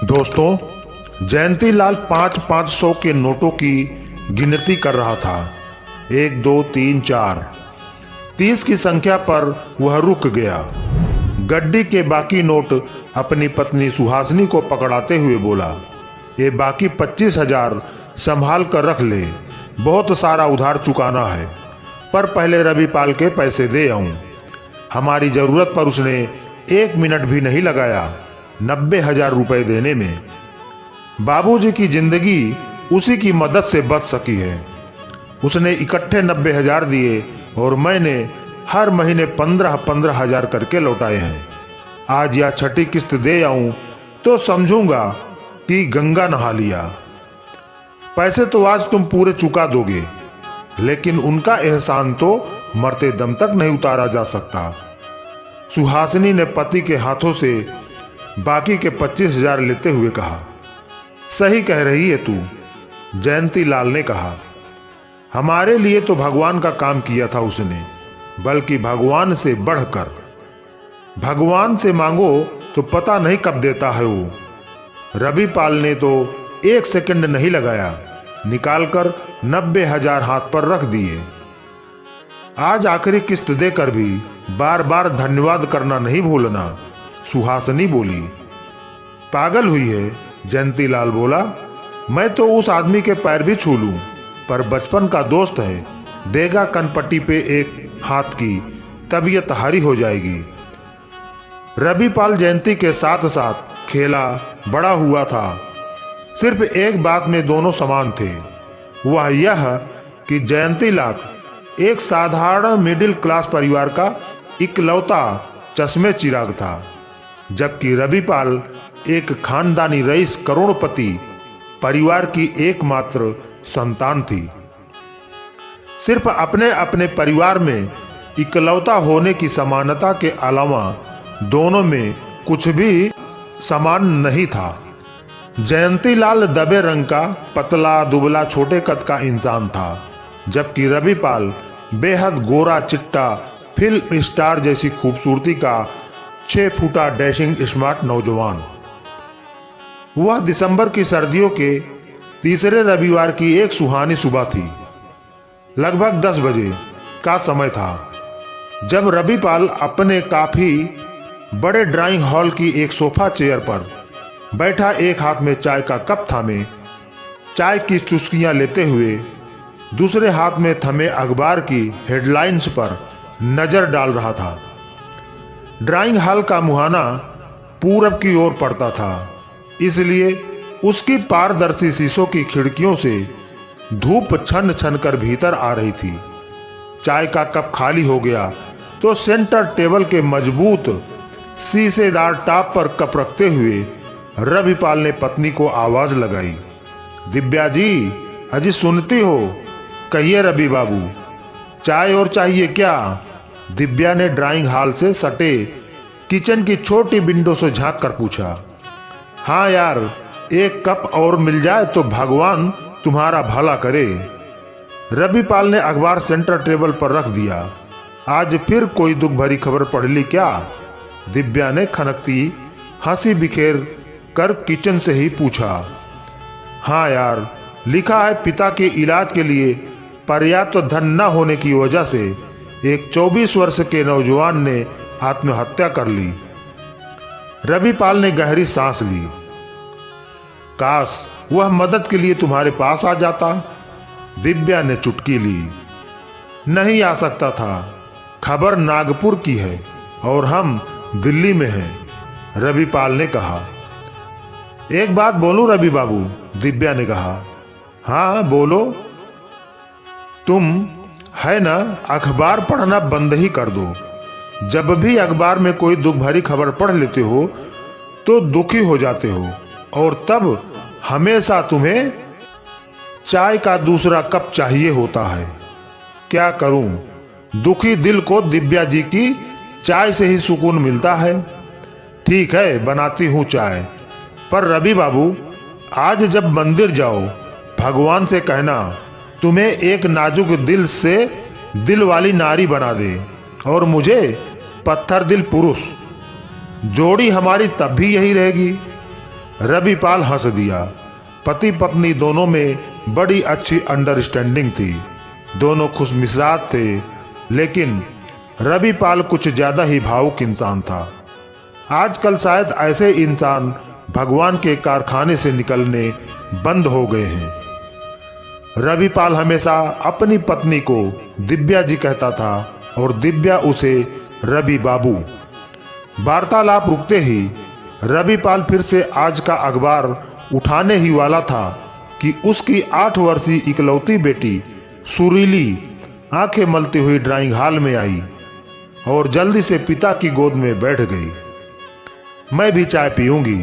दोस्तों, जयंतीलाल 500-500 के नोटों की गिनती कर रहा था। 1 2 3 4 30 की संख्या पर वह रुक गया। गड्डी के बाकी नोट अपनी पत्नी सुहासिनी को पकड़ाते हुए बोला, ये बाकी 25,000 संभाल कर रख ले, बहुत सारा उधार चुकाना है, पर पहले रविपाल के पैसे दे आऊं। हमारी जरूरत पर उसने 1 मिनट भी नहीं लगाया 90,000 रुपए देने में। बाबूजी की जिंदगी उसी की मदद से बच सकी है। उसने इकट्ठे 90,000 दिए और मैंने हर महीने 15,000 करके लौटाए हैं। आज या छठी किस्त दे आऊं तो समझूंगा कि गंगा नहा लिया। पैसे तो आज तुम पूरे चुका दोगे, लेकिन उनका एहसान तो मरते दम तक नहीं उतारा जा सकता। सुहासिनी ने पति के हाथों से बाकी के 25,000 लेते हुए कहा। सही कह रही है तू, जयंतीलाल ने कहा। हमारे लिए तो भगवान का काम किया था उसने, बल्कि भगवान से बढ़कर। भगवान से मांगो तो पता नहीं कब देता है वो। रविपाल ने तो 1 सेकंड नहीं लगाया, निकालकर 90,000 हाथ पर रख दिए। आज आखिरी किस्त देकर भी बार बार धन्यवाद करना नहीं भूलना, सुहासिनी बोली। पागल हुई है, जयंतीलाल बोला। मैं तो उस आदमी के पैर भी छू लूं, पर बचपन का दोस्त है, देगा कनपट्टी पे एक हाथ की, तबीयत हारी हो जाएगी। रविपाल जयंती के साथ साथ खेला बड़ा हुआ था। सिर्फ एक बात में दोनों समान थे, वह यह कि जयंतीलाल एक साधारण मिडिल क्लास परिवार का इकलौता चश्मे चिराग था, जबकि रविपाल एक खानदानी रईस करोड़पति परिवार की एकमात्र संतान थी। सिर्फ अपने अपने परिवार में इकलौता होने की समानता के अलावा दोनों में कुछ भी समान नहीं था। जयंतीलाल दबे रंग का, पतला दुबला, छोटे कद का इंसान था, जबकि रविपाल बेहद गोरा चिट्टा, फिल्म स्टार जैसी खूबसूरती का 6 फुटा डैशिंग स्मार्ट नौजवान। वह दिसंबर की सर्दियों के तीसरे रविवार की एक सुहानी सुबह थी। लगभग 10 बजे का समय था, जब रविपाल अपने काफी बड़े ड्राइंग हॉल की एक सोफा चेयर पर बैठा, एक हाथ में चाय का कप थामे चाय की चुस्कियां लेते हुए, दूसरे हाथ में थमे अखबार की हेडलाइंस पर नजर डाल रहा था। ड्राइंग हॉल का मुहाना पूरब की ओर पड़ता था, इसलिए उसकी पारदर्शी शीशों की खिड़कियों से धूप छन छन कर भीतर आ रही थी। चाय का कप खाली हो गया तो सेंटर टेबल के मजबूत शीशेदार टॉप पर कप रखते हुए रविपाल ने पत्नी को आवाज लगाई, दिव्या जी, अजी सुनती हो? कहिए रवि बाबू, चाय और चाहिए क्या? दिव्या ने ड्राइंग हॉल से सटे किचन की छोटी विंडो से झांक कर पूछा। हाँ यार, एक कप और मिल जाए तो भगवान तुम्हारा भला करे। रविपाल ने अखबार सेंटर टेबल पर रख दिया। आज फिर कोई दुख भरी खबर पढ़ ली क्या? दिव्या ने खनकती हंसी बिखेर कर किचन से ही पूछा। हाँ यार, लिखा है पिता के इलाज के लिए पर्याप्त धन न होने की वजह से एक 24 वर्ष के नौजवान ने आत्महत्या कर ली। रविपाल ने गहरी सांस ली। काश वह मदद के लिए तुम्हारे पास आ जाता। दिव्या ने चुटकी ली। नहीं आ सकता था, खबर नागपुर की है और हम दिल्ली में हैं, रविपाल ने कहा। एक बात बोलूं रवि बाबू? दिव्या ने कहा। हाँ बोलो। तुम है ना, अखबार पढ़ना बंद ही कर दो। जब भी अखबार में कोई दुख भरी खबर पढ़ लेते हो तो दुखी हो जाते हो, और तब हमेशा तुम्हें चाय का दूसरा कप चाहिए होता है। क्या करूं, दुखी दिल को दिव्या जी की चाय से ही सुकून मिलता है। ठीक है, बनाती हूं चाय, पर रवि बाबू, आज जब मंदिर जाओ, भगवान से कहना तुम्हें एक नाजुक दिल से दिल वाली नारी बना दे, और मुझे पत्थर दिल पुरुष। जोड़ी हमारी तब भी यही रहेगी। रविपाल हंस दिया। पति पत्नी दोनों में बड़ी अच्छी अंडरस्टैंडिंग थी, दोनों खुशमिजाज थे, लेकिन रविपाल कुछ ज्यादा ही भावुक इंसान था। आजकल शायद ऐसे इंसान भगवान के कारखाने से निकलने बंद हो गए हैं। रविपाल हमेशा अपनी पत्नी को दिव्या जी कहता था और दिव्या उसे रवि बाबू। वार्तालाप रुकते ही रविपाल फिर से आज का अखबार उठाने ही वाला था कि उसकी 8 वर्षीय इकलौती बेटी सुरीली आंखें मलती हुई ड्राइंग हॉल में आई और जल्दी से पिता की गोद में बैठ गई। मैं भी चाय पीऊंगी।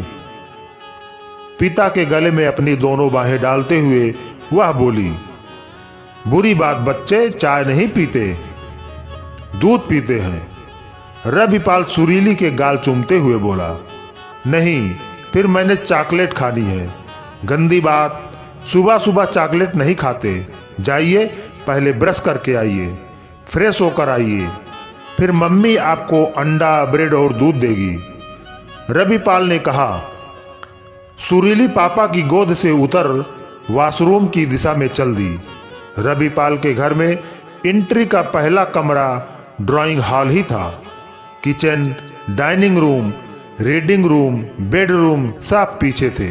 पिता के गले में अपनी दोनों बाहें डालते हुए वह बोली, बुरी बात बच्चे, चाय नहीं पीते, दूध पीते हैं। रविपाल सुरीली के गाल चूमते हुए बोला, नहीं, फिर मैंने चॉकलेट खानी है। गंदी बात, सुबह सुबह चॉकलेट नहीं खाते। जाइए, पहले ब्रश करके आइए, फ्रेश होकर आइए, फिर मम्मी आपको अंडा, ब्रेड और दूध देगी। रविपाल ने कहा। सुरीली पापा की गोद से उतर वॉशरूम की दिशा में चल दी। रविपाल के घर में एंट्री का पहला कमरा ड्राइंग हॉल ही था। Kitchen, dining room, reading room, bedroom सब पीछे थे।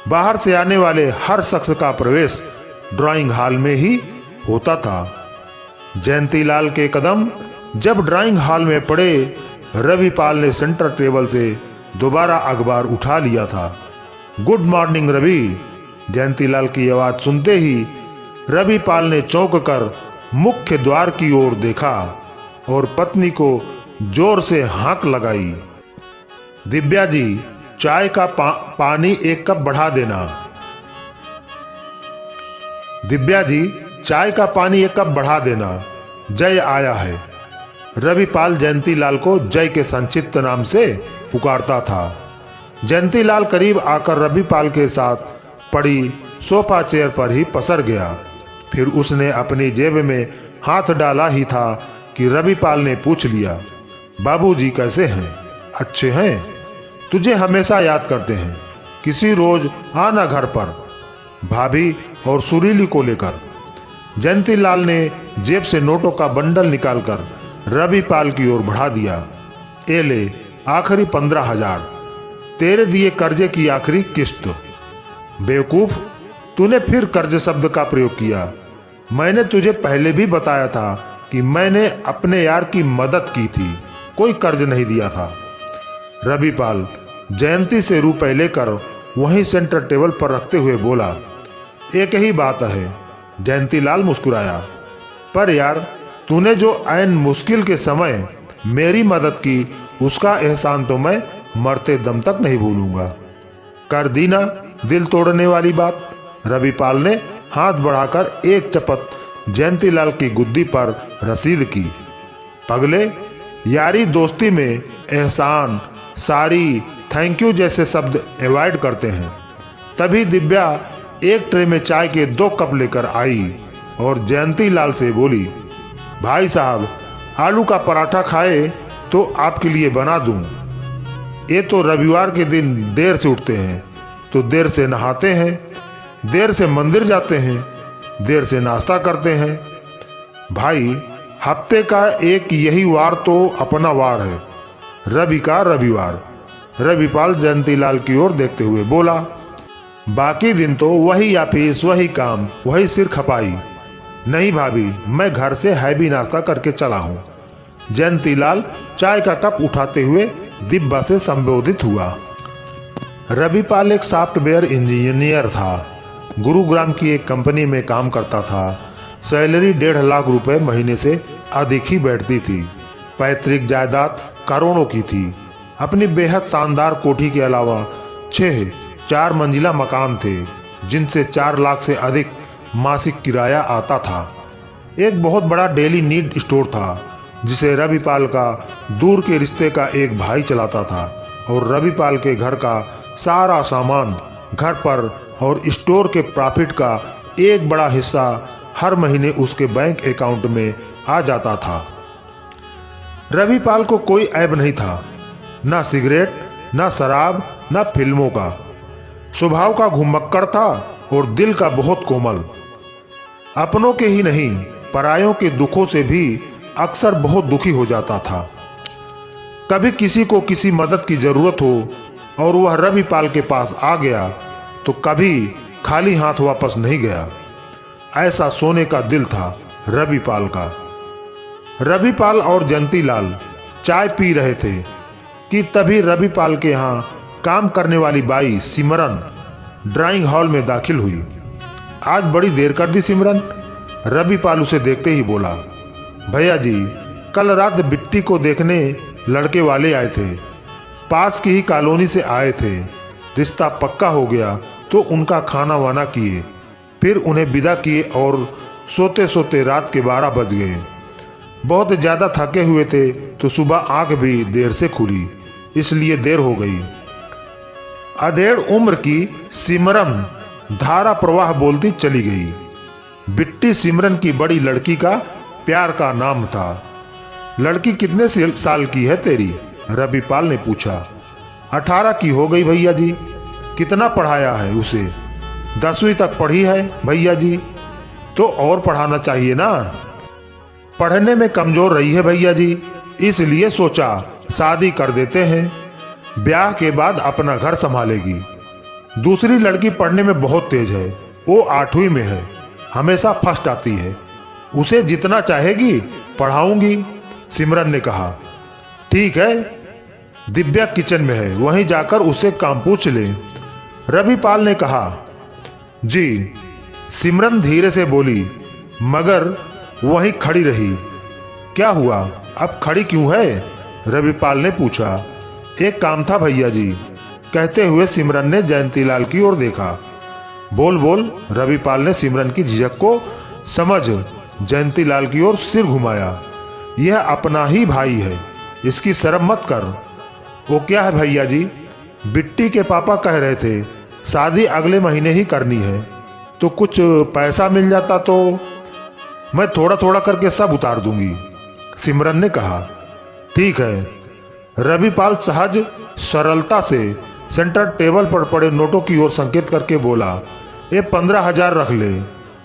बाहर से आने वाले हर शख्स का प्रवेश ड्राइंग हॉल में ही होता था। जयंतीलाल के कदम जब ड्राइंग हॉल में पड़े, रविपाल ने सेंटर टेबल से दोबारा अखबार उठा लिया था। Good morning Ravi. जयंतीलाल की आवाज सुनते ही रविपाल ने चौंक कर मुख्य द्वार की ओर देखा और पत्नी को जोर से हाँक लगाई। दिव्या जी, चाय का पानी 1 कप बढ़ा देना। दिव्या जी, चाय का पानी 1 कप बढ़ा देना। जय आया है। रविपाल जयंतीलाल को जय के संक्षिप्त नाम से पुकारता था। जयंतीलाल करीब आकर रविपाल के साथ पड़ी सोफा चेयर पर ही पसर गया। फिर उसने अपनी जेब में हाथ डाला ही था कि रविपाल ने पूछ लिया, बाबूजी कैसे हैं? अच्छे हैं? तुझे हमेशा याद करते हैं। किसी रोज आना घर पर, भाभी और सुरीली को लेकर। जयंतीलाल ने जेब से नोटों का बंडल निकालकर रविपाल की ओर बढ़ा दिया। ए ले, आखिरी 15,000, तेरे दिए कर्जे की आखिरी किस्त। बेवकूफ, तूने फिर कर्ज शब्द का प्रयोग किया। मैंने तुझे पहले भी बताया था कि मैंने अपने यार की मदद की थी, कोई कर्ज नहीं दिया था। रविपाल जयंती से रुपए लेकर वहीं सेंटर टेबल पर रखते हुए बोला, एक ही बात है। जयंतीलाल मुस्कुराया, पर यार, तूने जो ऐन मुश्किल के समय मेरी मदद की, उसका एहसान तो मैं मरते दम तक नहीं भूलूंगा। कर दी ना दिल तोड़ने वाली बात। रविपाल ने हाथ बढ़ाकर एक चपत जयंतीलाल की गुद्दी पर रसीद की। पगले, यारी दोस्ती में एहसान, सारी, थैंक यू जैसे शब्द अवॉइड करते हैं। तभी दिव्या एक ट्रे में चाय के 2 कप लेकर आई और जयंतीलाल से बोली, भाई साहब, आलू का पराठा खाए तो आपके लिए बना दूं। ये तो रविवार के दिन देर से उठते हैं तो देर से नहाते हैं, देर से मंदिर जाते हैं, देर से नाश्ता करते हैं। भाई, हफ्ते का एक यही वार तो अपना वार है, रवि का रविवार। रविपाल जयंतीलाल की ओर देखते हुए बोला, बाकी दिन तो वही ऑफिस, वही काम, वही सिर खपाई। नहीं भाभी, मैं घर से हैवी नाश्ता करके चला हूँ। जयंतीलाल चाय का कप उठाते हुए दिव्या से संबोधित हुआ। रविपाल एक सॉफ्टवेयर इंजीनियर था। गुरुग्राम की एक कंपनी में काम करता था। सैलरी 1.5 लाख रुपए महीने से अधिक ही बैठती थी। पैतृक जायदाद करोड़ों की थी। अपनी बेहद शानदार कोठी के अलावा 6 4 मंजिला मकान थे, जिनसे 4 लाख से अधिक मासिक किराया आता था। एक बहुत बड़ा डेली नीड स्टोर था, जिसे रविपाल का दूर के रिश्ते का एक भाई चलाता था, और रविपाल के घर का सारा सामान घर पर और स्टोर के प्रॉफिट का एक बड़ा हिस्सा हर महीने उसके बैंक अकाउंट में आ जाता था। रविपाल को कोई ऐब नहीं था, ना सिगरेट, न शराब न फिल्मों का। स्वभाव का घुमक्कड़ था और दिल का बहुत कोमल। अपनों के ही नहीं परायों के दुखों से भी अक्सर बहुत दुखी हो जाता था। कभी किसी को किसी मदद की जरूरत हो और वह रविपाल के पास आ गया तो कभी खाली हाथ वापस नहीं गया। ऐसा सोने का दिल था रविपाल का। रविपाल और जयंतीलाल चाय पी रहे थे कि तभी रविपाल के यहाँ काम करने वाली बाई सिमरन ड्राइंग हॉल में दाखिल हुई। आज बड़ी देर कर दी सिमरन, रविपाल उसे देखते ही बोला। भैया जी, कल रात बिट्टी को देखने लड़के वाले आए थे, पास की ही कॉलोनी से आए थे। रिश्ता पक्का हो गया तो उनका खाना वाना किए, फिर उन्हें विदा किए और सोते सोते रात के 12 बज गए। बहुत ज़्यादा थके हुए थे तो सुबह आंख भी देर से खुली, इसलिए देर हो गई। अधेड़ उम्र की सिमरन धारा प्रवाह बोलती चली गई। बिट्टी सिमरन की बड़ी लड़की का प्यार का नाम था। लड़की कितने साल की है तेरी? रविपाल ने पूछा। 18 की हो गई भैया जी। कितना पढ़ाया है उसे? 10वीं तक पढ़ी है भैया जी। तो और पढ़ाना चाहिए ना। पढ़ने में कमजोर रही है भैया जी, इसलिए सोचा शादी कर देते हैं, ब्याह के बाद अपना घर संभालेगी। दूसरी लड़की पढ़ने में बहुत तेज है, वो 8वीं में है, हमेशा फर्स्ट आती है। उसे जितना चाहेगी पढ़ाऊंगी, सिमरन ने कहा। ठीक है, दिव्या किचन में है, वहीं जाकर उससे काम पूछ ले, रविपाल ने कहा। जी, सिमरन धीरे से बोली, मगर वहीं खड़ी रही। क्या हुआ, अब खड़ी क्यों है? रविपाल ने पूछा। एक काम था भैया जी, कहते हुए सिमरन ने जयंतीलाल की ओर देखा। बोल बोल, रविपाल ने सिमरन की झिझक को समझ जयंतीलाल की ओर सिर घुमाया। यह अपना ही भाई है, इसकी शर्म मत कर। वो क्या है भैया जी? बिट्टी के पापा कह रहे थे शादी अगले महीने ही करनी है, तो कुछ पैसा मिल जाता तो मैं थोड़ा थोड़ा करके सब उतार दूंगी, सिमरन ने कहा। ठीक है, रविपाल सहज सरलता से सेंटर टेबल पर पड़े नोटों की ओर संकेत करके बोला। ये 15,000 रख ले,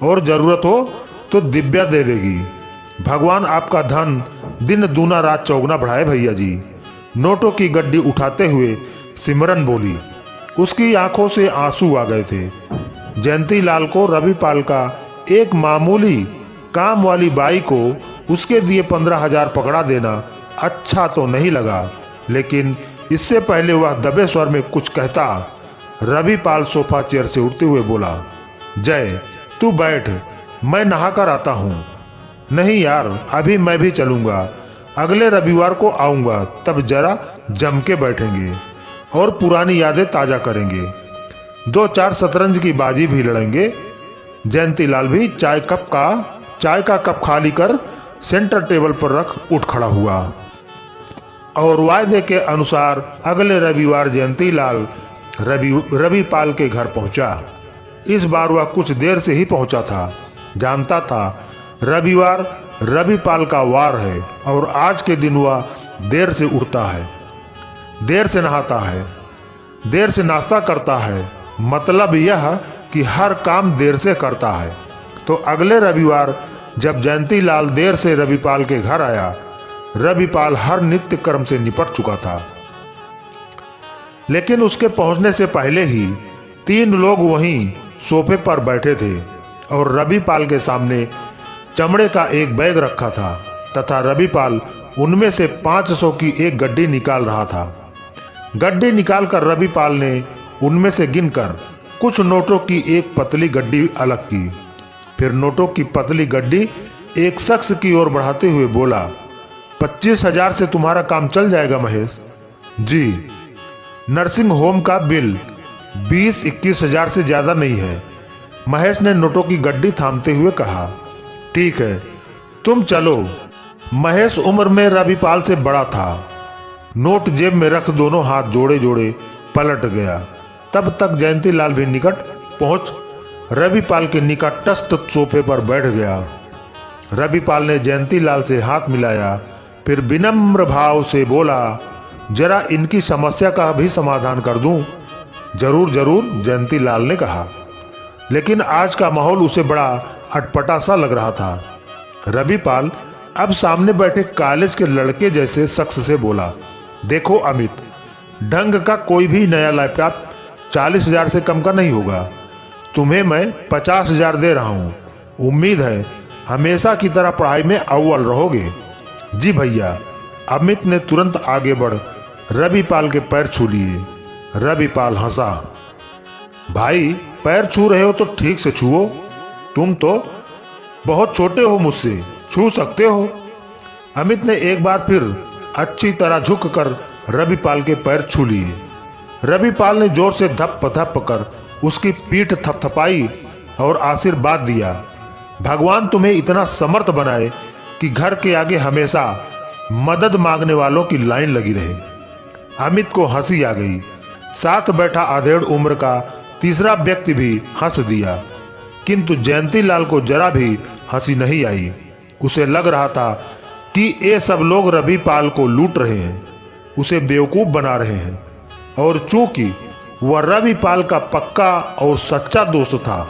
और जरूरत हो तो दिव्या दे देगी। भगवान आपका धन दिन दूना रात चौगुना बढ़ाए भैया जी। नोटों की गड्डी उठाते हुए सिमरन बोली। उसकी आंखों से आंसू आ गए थे। जयंतीलाल को रविपाल का एक मामूली काम वाली बाई को उसके दिए 15,000 पकड़ा देना अच्छा तो नहीं लगा, लेकिन इससे पहले वह दबे स्वर में कुछ कहता, रविपाल सोफा चेयर से उठते हुए बोला। जय, तू बैठ, मैं नहाकर आता हूँ। नहीं यार, अभी मैं भी चलूंगा, अगले रविवार को आऊंगा, तब जरा जम के बैठेंगे और पुरानी यादें ताजा करेंगे। 2-4 शतरंज की बाजी भी लड़ेंगे। जयंतीलाल भी चाय का कप खाली कर सेंटर टेबल पर रख उठ खड़ा हुआ और वायदे के अनुसार अगले रविवार जयंतीलाल रविपाल के घर पहुंचा। इस बार वह कुछ देर से ही पहुंचा था। जानता था रविवार रविपाल का वार है और आज के दिन वह देर से उठता है, देर से नहाता है, देर से नाश्ता करता है। मतलब यह कि हर काम देर से करता है। तो अगले रविवार जब जयंतीलाल देर से रविपाल के घर आया, रविपाल हर नित्य कर्म से निपट चुका था। लेकिन उसके पहुंचने से पहले ही 3 लोग वहीं सोफे पर बैठे थे और रविपाल के सामने चमड़े का एक बैग रखा था तथा रविपाल उनमें से 500 की एक गड्डी निकाल रहा था। गड्डी निकालकर रविपाल ने उनमें से गिनकर कुछ नोटों की एक पतली गड्डी अलग की। फिर नोटों की पतली गड्डी एक शख्स की ओर बढ़ाते हुए बोला, 25,000 से तुम्हारा काम चल जाएगा महेश जी। नर्सिंग होम का बिल 20-21 हजार से ज्यादा नहीं है। महेश ने नोटों की गड्डी थामते हुए कहा। ठीक है, तुम चलो। महेश उम्र में रविपाल से बड़ा था। नोट जेब में रख दोनों हाथ जोड़े जोड़े पलट गया। तब तक जयंतीलाल भी निकट पहुंच रविपाल के निकटस्थ सोफे पर बैठ गया। रविपाल ने जयंतीलाल से हाथ मिलाया, फिर विनम्र भाव से बोला, जरा इनकी समस्या का भी समाधान कर दूं। जरूर जरूर, जयंती लाल ने कहा। लेकिन आज का माहौल उसे बड़ा अटपटा सा लग रहा था। रविपाल अब सामने बैठे कॉलेज के लड़के जैसे शख्स से बोला, देखो अमित, ढंग का कोई भी नया लैपटॉप 40,000 से कम का नहीं होगा। तुम्हें मैं 50,000 दे रहा हूँ। उम्मीद है हमेशा की तरह पढ़ाई में अव्वल रहोगे। जी भैया। अमित ने तुरंत आगे बढ़ रविपाल के पैर छू लिए। रविपाल हंसा। भाई, पैर छू रहे हो तो ठीक से छुओ। तुम तो बहुत छोटे हो, मुझसे छू सकते हो। अमित ने एक बार फिर अच्छी तरह झुककर रविपाल के पैर छू लिए। रविपाल ने जोर से धप धप कर उसकी पीठ थपथपाई और आशीर्वाद दिया, भगवान तुम्हें इतना समर्थ बनाए कि घर के आगे हमेशा मदद मांगने वालों की लाइन लगी रहे। अमित को हंसी आ गई। साथ बैठा आधेड़ उम्र का तीसरा व्यक्ति भी हंस दिया, किंतु जयंती लाल को जरा भी हंसी नहीं आई। उसे लग रहा था कि ये सब लोग रविपाल को लूट रहे हैं, उसे बेवकूफ बना रहे हैं। और चूंकि वह रविपाल का पक्का और सच्चा दोस्त था,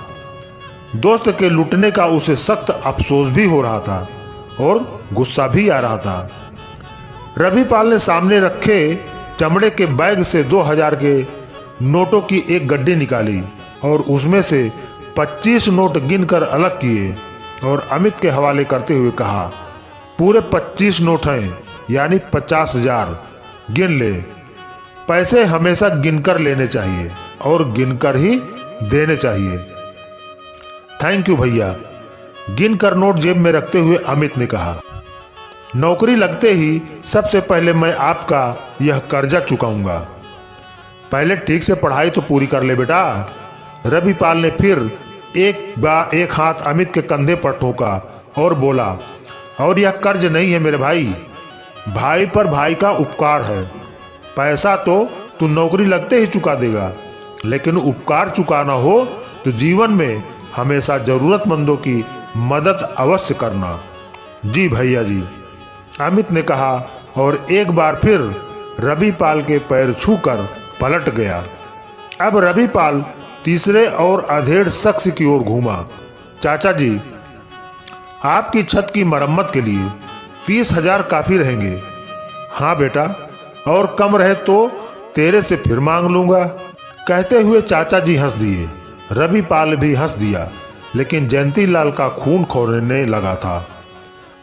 दोस्त के लूटने का उसे सख्त अफसोस भी हो रहा था और गुस्सा भी आ रहा था। रविपाल ने सामने रखे चमड़े के बैग से 2,000 के नोटों की एक गड्डी निकाली और उसमें से 25 नोट गिनकर अलग किए और अमित के हवाले करते हुए कहा, पूरे 25 नोट हैं, यानी 50,000। गिन ले। पैसे हमेशा गिनकर लेने चाहिए और गिनकर ही देने चाहिए। थैंक यू भैया। गिनकर नोट जेब में रखते हुए अमित ने कहा, नौकरी लगते ही सबसे पहले मैं आपका यह कर्जा चुकाऊंगा। पहले ठीक से पढ़ाई तो पूरी कर ले बेटा। रविपाल ने फिर एक हाथ अमित के कंधे पर ठोका और बोला, और यह कर्ज नहीं है मेरे भाई, भाई पर भाई का उपकार है। पैसा तो तू नौकरी लगते ही चुका देगा, लेकिन उपकार चुकाना हो तो जीवन में हमेशा जरूरतमंदों की मदद अवश्य करना। जी भैया जी, अमित ने कहा और एक बार फिर रविपाल के पैर छूकर पलट गया। अब रविपाल तीसरे और अधेड़ शख्स की ओर घूमा। चाचा जी, आपकी छत की मरम्मत के लिए 30,000 काफी रहेंगे। हाँ बेटा, और कम रहे तो तेरे से फिर मांग लूंगा। कहते हुए चाचा जी हंस दिए। रविपाल भी हंस दिया, लेकिन जयंती लाल का खून खौलने लगा था।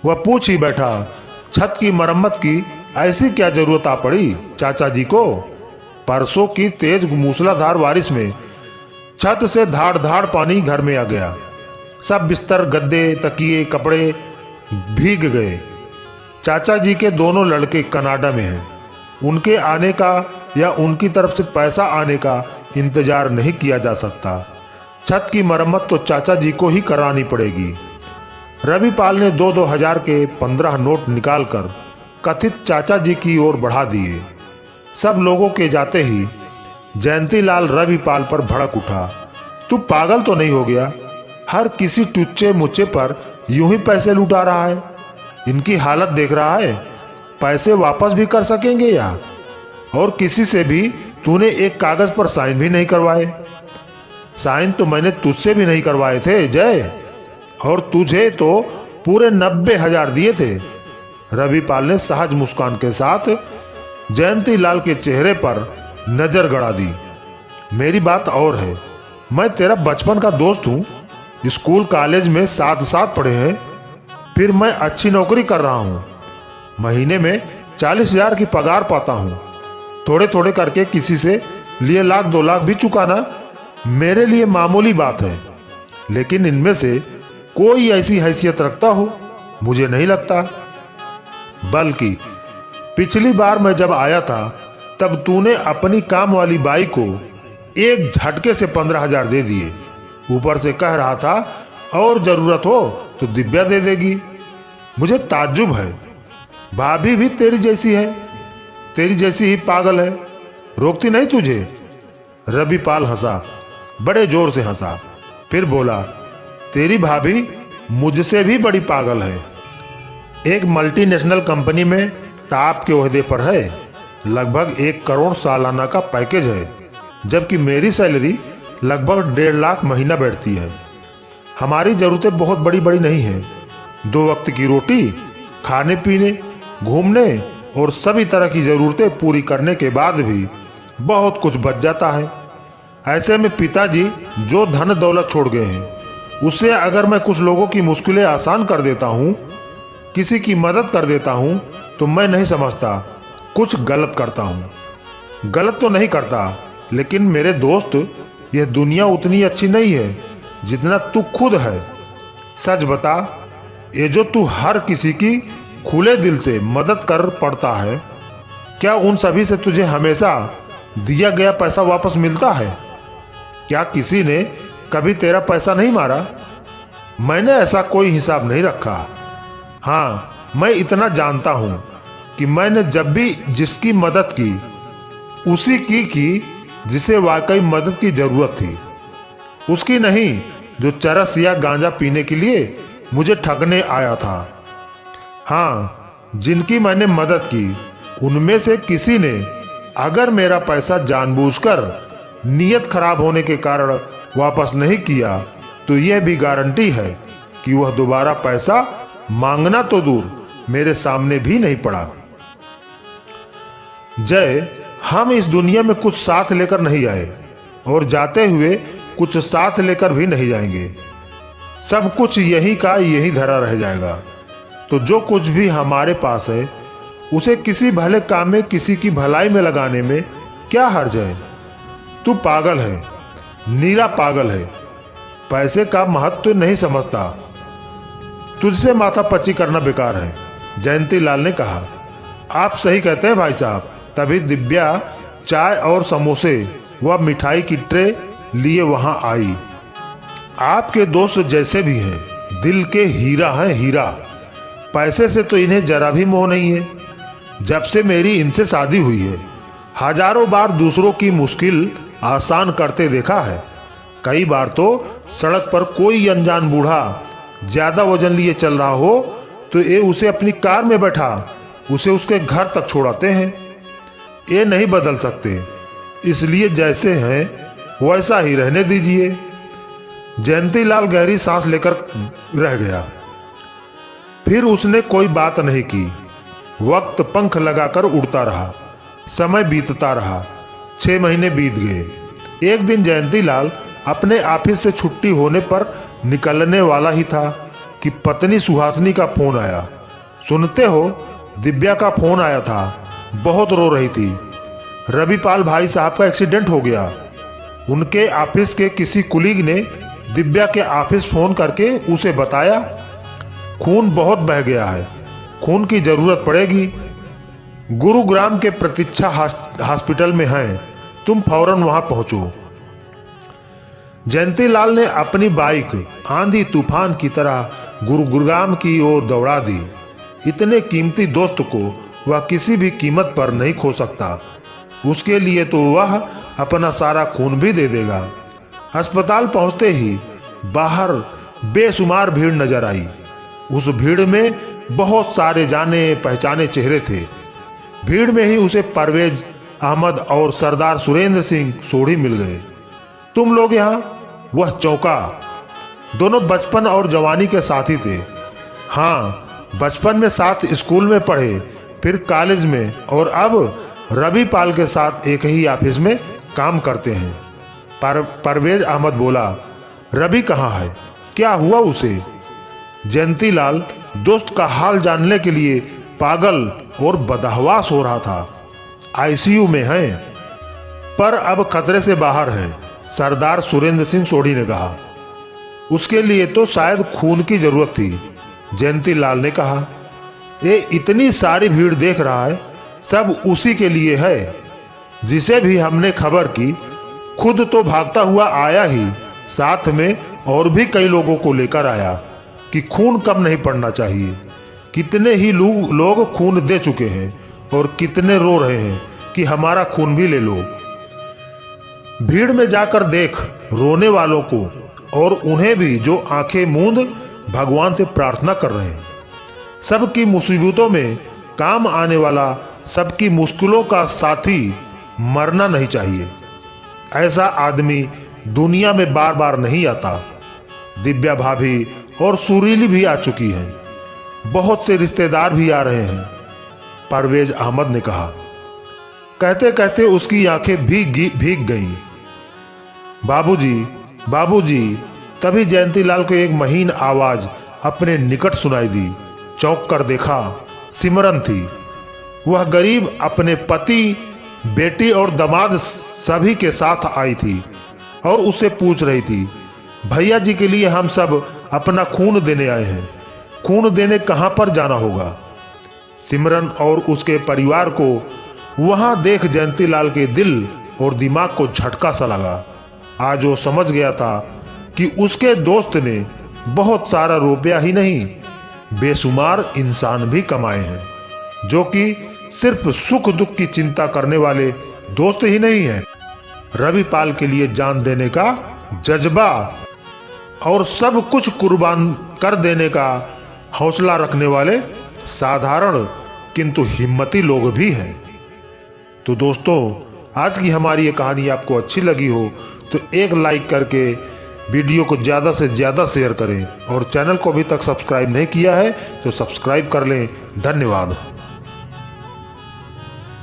वह पूछ ही बैठा, छत की मरम्मत की ऐसी क्या जरूरत आ पड़ी चाचा जी को? परसों की तेज मूसलाधार बारिश में छत से धाड़ धाड़ पानी घर में आ गया। सब बिस्तर, गद्दे, तकिए, कपड़े भीग गए। चाचा जी के दोनों लड़के कनाडा में हैं। उनके आने का या उनकी तरफ से पैसा आने का इंतजार नहीं किया जा सकता। छत की मरम्मत तो चाचा जी को ही करानी पड़ेगी। रविपाल ने 2,000 के 15 नोट निकालकर कथित चाचा जी की ओर बढ़ा दिए। सब लोगों के जाते ही जयंती लाल रविपाल पर भड़क उठा, तू पागल तो नहीं हो गया? हर किसी टुच्चे मुच्चे पर यूं ही पैसे लुटा रहा है। इनकी हालत देख रहा है, पैसे वापस भी कर सकेंगे या? और किसी से भी तूने एक कागज पर साइन भी नहीं करवाए। साइन तो मैंने तुझसे भी नहीं करवाए थे जय, और तुझे तो पूरे 90,000 दिए थे। रविपाल ने सहज मुस्कान के साथ जयंती लाल के चेहरे पर नजर गड़ा दी। मेरी बात और है, मैं तेरा बचपन का दोस्त हूँ। स्कूल कॉलेज में साथ साथ पढ़े हैं, फिर मैं अच्छी नौकरी कर रहा हूँ। महीने में 40,000 की पगार पाता हूँ। थोड़े थोड़े करके किसी से लिए 1,00,000 2 लाख भी चुकाना मेरे लिए मामूली बात है, लेकिन इनमें से कोई ऐसी हैसियत रखता हो मुझे नहीं लगता। बल्कि पिछली बार मैं जब आया था तब तूने अपनी काम वाली बाई को एक झटके से 15,000 दे दिए। ऊपर से कह रहा था और जरूरत हो तो दिव्या दे देगी। मुझे ताज्जुब है, भाभी भी तेरी जैसी है, तेरी जैसी ही पागल है, रोकती नहीं तुझे। रविपाल हंसा, बड़े जोर से हंसा, फिर बोला, तेरी भाभी मुझसे भी बड़ी पागल है। एक मल्टीनेशनल कंपनी में टॉप के ओहदे पर है, लगभग 1 करोड़ सालाना का पैकेज है, जबकि मेरी सैलरी लगभग 1.5 लाख महीना बैठती है। हमारी ज़रूरतें बहुत बड़ी बड़ी नहीं हैं। 2 वक्त की रोटी, खाने पीने, घूमने और सभी तरह की ज़रूरतें पूरी करने के बाद भी बहुत कुछ बच जाता है। ऐसे में पिताजी जो धन दौलत छोड़ गए हैं, उससे अगर मैं कुछ लोगों की मुश्किलें आसान कर देता हूँ, किसी की मदद कर देता हूँ, तो मैं नहीं समझता कुछ गलत करता हूँ। गलत तो नहीं करता, लेकिन मेरे दोस्त, यह दुनिया उतनी अच्छी नहीं है जितना तू खुद है। सच बता, ये जो तू हर किसी की खुले दिल से मदद कर पड़ता है, क्या उन सभी से तुझे हमेशा दिया गया पैसा वापस मिलता है? क्या किसी ने कभी तेरा पैसा नहीं मारा? मैंने ऐसा कोई हिसाब नहीं रखा। हाँ, मैं इतना जानता हूँ कि मैंने जब भी जिसकी मदद की, उसी की जिसे वाकई मदद की जरूरत थी, उसकी नहीं जो चरस या गांजा पीने के लिए मुझे ठगने आया था। हाँ, जिनकी मैंने मदद की, उनमें से किसी ने अगर मेरा पैसा जानबूझकर नीयत खराब होने के कारण वापस नहीं किया, तो यह भी गारंटी है कि वह दोबारा पैसा मांगना तो दूर, मेरे सामने भी नहीं पड़ा। जय, हम इस दुनिया में कुछ साथ लेकर नहीं आए और जाते हुए कुछ साथ लेकर भी नहीं जाएंगे। सब कुछ यही का यही धरा रह जाएगा। तो जो कुछ भी हमारे पास है, उसे किसी भले काम में, किसी की भलाई में लगाने में क्या हर्ज है? तू पागल है, नीरा पागल है। पैसे का महत्व नहीं समझता। तुझसे माथा पच्ची करना बेकार है, जयंती लाल ने कहा। आप सही कहते हैं भाई साहब। तभी दिव्या चाय और समोसे व मिठाई की ट्रे लिए वहां आई। आपके दोस्त जैसे भी हैं, दिल के हीरा हैं, हीरा। पैसे से तो इन्हें जरा भी मोह नहीं है। जब से मेरी इनसे शादी हुई है, हजारों बार दूसरों की मुश्किल आसान करते देखा है। कई बार तो सड़क पर कोई अनजान बूढ़ा ज्यादा वजन लिए चल रहा हो, तो ये उसे अपनी कार में बैठा उसे उसके घर तक छोड़ाते हैं। ये नहीं बदल सकते, इसलिए जैसे हैं वैसा ही रहने दीजिए। जयंती लाल गहरी सांस लेकर रह गया। फिर उसने कोई बात नहीं की। वक्त पंख लगाकर उड़ता रहा, समय बीतता रहा। 6 महीने बीत गए। एक दिन जयंती लाल अपने ऑफिस से छुट्टी होने पर निकलने वाला ही था कि पत्नी सुहासिनी का फोन आया। सुनते हो, दिव्या का फोन आया था। बहुत रो रही थी। रविपाल भाई साहब का एक्सीडेंट हो गया। उनके ऑफिस के किसी कुलीग ने दिव्या के ऑफिस फोन करके उसे बताया, खून बहुत बह गया है, खून की जरूरत पड़ेगी। गुरुग्राम के प्रतीक्षा हॉस्पिटल में हैं, तुम फौरन वहां पहुंचो। जयंती लाल ने अपनी बाइक आंधी तूफान की तरह गुरुग्राम की ओर दौड़ा दी। इतने कीमती दोस्त को वह किसी भी कीमत पर नहीं खो सकता। उसके लिए तो वह अपना सारा खून भी दे देगा। अस्पताल पहुंचते ही बाहर बेशुमार भीड़ नजर आई। उस भीड़ में बहुत सारे जाने पहचाने चेहरे थे। भीड़ में ही उसे परवेज अहमद और सरदार सुरेंद्र सिंह सोढ़ी मिल गए। तुम लोग यहाँ? वह चौंका। दोनों बचपन और जवानी के साथी थे। हाँ, बचपन में साथ स्कूल में पढ़े, फिर कॉलेज में, और अब रविपाल के साथ एक ही ऑफिस में काम करते हैं। परवेज अहमद बोला, रवि कहाँ है? क्या हुआ उसे? जयंती लाल दोस्त का हाल जानने के लिए पागल और बदहवास हो रहा था। आईसीयू में है, पर अब खतरे से बाहर है, सरदार सुरेंद्र सिंह सोढ़ी ने कहा। उसके लिए तो शायद खून की जरूरत थी, जयंती लाल ने कहा। ये इतनी सारी भीड़ देख रहा है, सब उसी के लिए है। जिसे भी हमने खबर की, खुद तो भागता हुआ आया ही, साथ में और भी कई लोगों को लेकर आया कि खून कम नहीं पड़ना चाहिए। कितने ही लोग खून दे चुके हैं और कितने रो रहे हैं कि हमारा खून भी ले लो। भीड़ में जाकर देख रोने वालों को, और उन्हें भी जो आंखें मूंद भगवान से प्रार्थना कर रहे हैं। सबकी मुसीबतों में काम आने वाला सबकी मुश्किलों का साथी मरना नहीं चाहिए। ऐसा आदमी दुनिया में बार बार नहीं आता। दिव्या भाभी और सुरीली भी आ चुकी हैं। बहुत से रिश्तेदार भी आ रहे हैं, परवेज अहमद ने कहा। कहते कहते उसकी आंखें भीग गईं। बाबूजी, बाबूजी। तभी जयंतीलाल को एक महीन आवाज अपने निकट सुनाई दी। चौंक कर देखा, सिमरन थी। वह गरीब अपने पति, बेटी और दामाद सभी के साथ आई थी और उससे पूछ रही थी, भैया जी के लिए हम सब अपना खून देने आए हैं। खून देने कहां पर जाना होगा? सिमरन और उसके परिवार को वहां देख जयंतीलाल के दिल और दिमाग को झटका सा लगा। आज वो समझ गया था कि उसके दोस्त ने बहुत सारा रुपया ही नहीं, बेशुमार इंसान भी कमाए हैं, जो कि सिर्फ सुख दुख की चिंता करने वाले दोस्त ही नहीं हैं। रविपाल के लिए जान देने का जज्बा और सब कुछ कुर्बान कर देने का हौसला रखने वाले साधारण किंतु हिम्मती लोग भी हैं। तो दोस्तों, आज की हमारी ये कहानी आपको अच्छी लगी हो तो एक लाइक करके वीडियो को ज़्यादा से ज़्यादा शेयर करें और चैनल को अभी तक सब्सक्राइब नहीं किया है तो सब्सक्राइब कर लें। धन्यवाद।